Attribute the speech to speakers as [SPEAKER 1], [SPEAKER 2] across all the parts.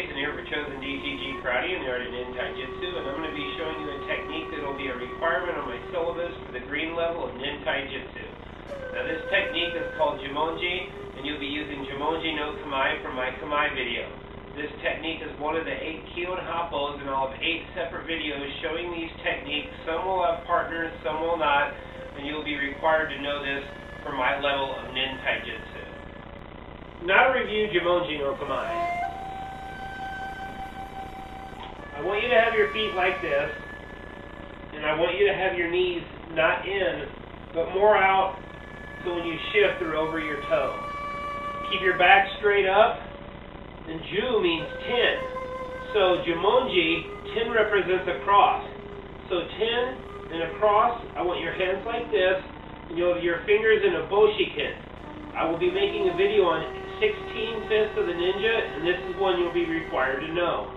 [SPEAKER 1] Jason here for CHOSON DTG Karate in the art of NINTAIJUTSU, and I'm going to be showing you a technique that will be a requirement on my syllabus for the green level of NINTAIJUTSU. Now this technique is called JUMONJI, and you'll be using JUMONJI no KAMAE from my KAMAE video. This technique is one of the 8 KIHON HAPPOs, and I'll have 8 separate videos showing these techniques. Some will have partners, some will not, and you'll be required to know this for my level of NINTAIJUTSU. Now to review JUMONJI no KAMAE. I want you to have your feet like this, and I want you to have your knees not in, but more out, so when you shift, they're over your toe. Keep your back straight up, and Ju means 10. So JUMONJI, 10 represents a cross. So 10 and a cross, I want your hands like this, and you'll have your fingers in a BOSHI. I will be making a video on 16 fists of the ninja, and this is one you'll be required to know.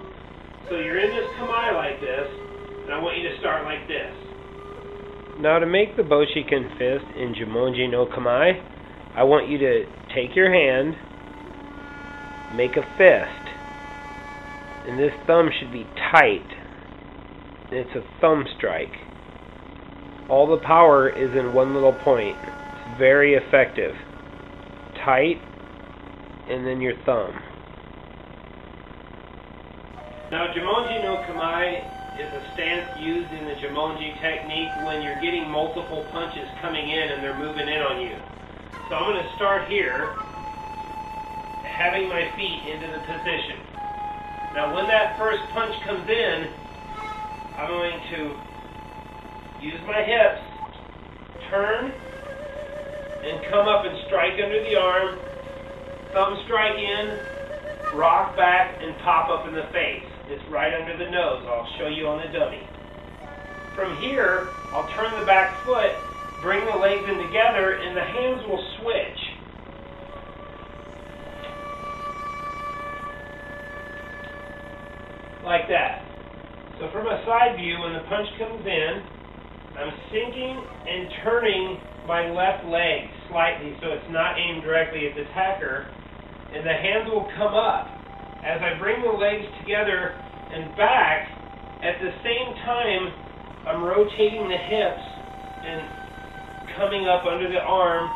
[SPEAKER 1] So you're in this KAMAE like this, and I want you to start like this. Now to make the BOSHI fist in JUMONJI no KAMAE, I want you to take your hand, make a fist, and this thumb should be tight. It's a thumb strike. All the power is in one little point. It's very effective. Tight, and then your thumb. Now JUMONJI no KAMAE is a stance used in the JUMONJI technique when you're getting multiple punches coming in and they're moving in on you. So I'm going to start here, having my feet into the position. Now when that first punch comes in, I'm going to use my hips, turn, and come up and strike under the arm, thumb strike in, rock back, and pop up in the face. It's right under the nose. I'll show you on the dummy. From here, I'll turn the back foot, bring the legs in together, and the hands will switch. Like that. So from a side view, when the punch comes in, I'm sinking and turning my left leg slightly so it's not aimed directly at the attacker, and the hands will come up. As I bring the legs together and back, at the same time, I'm rotating the hips and coming up under the arm,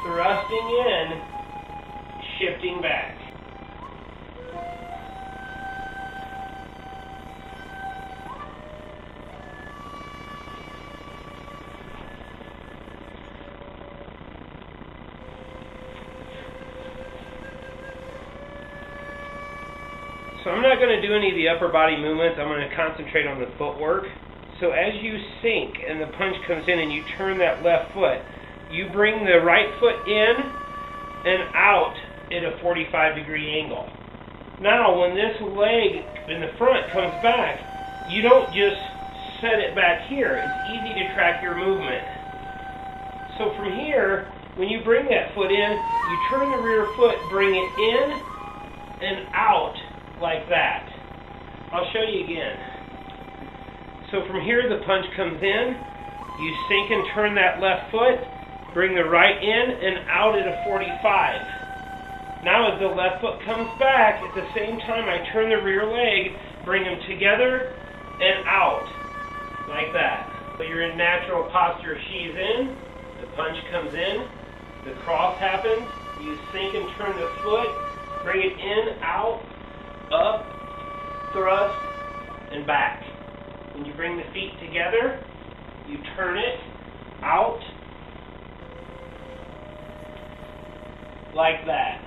[SPEAKER 1] thrusting in, shifting back. So I'm not going to do any of the upper body movements. I'm going to concentrate on the footwork. So as you sink and the punch comes in and you turn that left foot, you bring the right foot in and out at a 45-degree angle. Now when this leg in the front comes back, you don't just set it back here. It's easy to track your movement. So from here, when you bring that foot in, you turn the rear foot, bring it in and out like that. I'll show you again. So from here the punch comes in, you sink and turn that left foot, bring the right in and out at a 45. Now as the left foot comes back, at the same time I turn the rear leg, bring them together and out, like that. So you're in natural posture. She's in, the punch comes in, the cross happens, you sink and turn the foot, bring it in, out, up, thrust, and back. When you bring the feet together, you turn it out like that.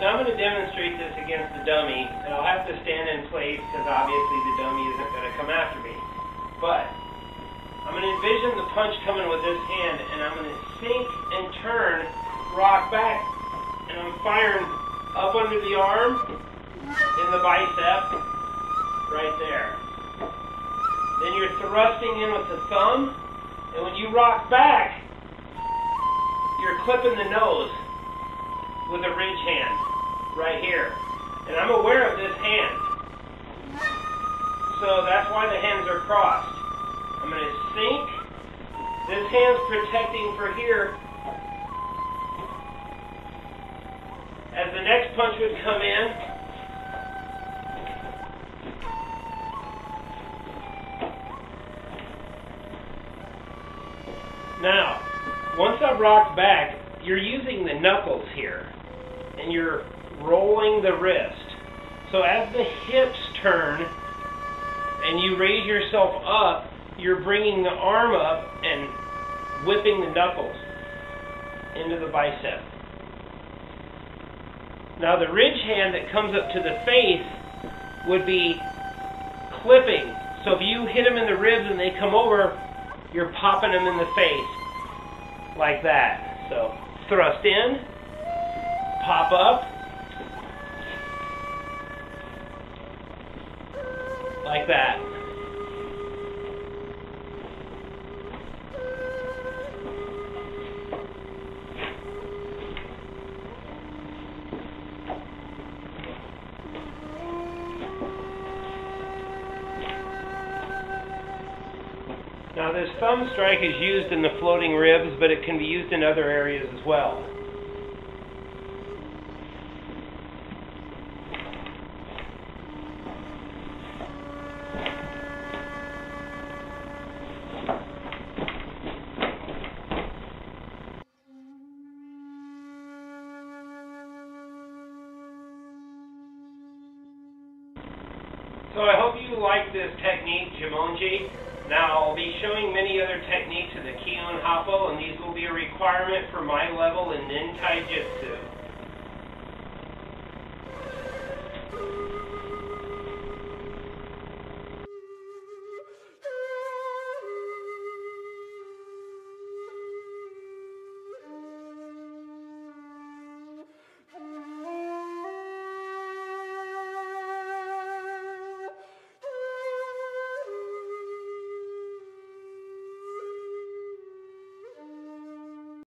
[SPEAKER 1] Now I'm going to demonstrate this against the dummy, and I'll have to stand in place because obviously the dummy isn't going to come after me. But I'm going to envision the punch coming with this hand, and I'm going to sink and turn, rock back, and I'm firing up under the arm, in the bicep, right there. Then you're thrusting in with the thumb, and when you rock back, you're clipping the nose with a ridge hand, right here. And I'm aware of this hand. So that's why the hands are crossed. I'm going to sink. This hand's protecting for here. As the next punch would come in, now, once I've rocked back, you're using the knuckles here, and you're rolling the wrist. So as the hips turn, and you raise yourself up, you're bringing the arm up and whipping the knuckles into the bicep. Now the ridge hand that comes up to the face would be clipping. So if you hit them in the ribs and they come over, you're popping them in the face like that. So thrust in, pop up, like that. Now this thumb strike is used in the floating ribs, but it can be used in other areas as well. So I hope you like this technique, JUMONJI. Now I'll be showing many other techniques of the KIHON HAPPO, and these will be a requirement for my level in NINTAIJUTSU.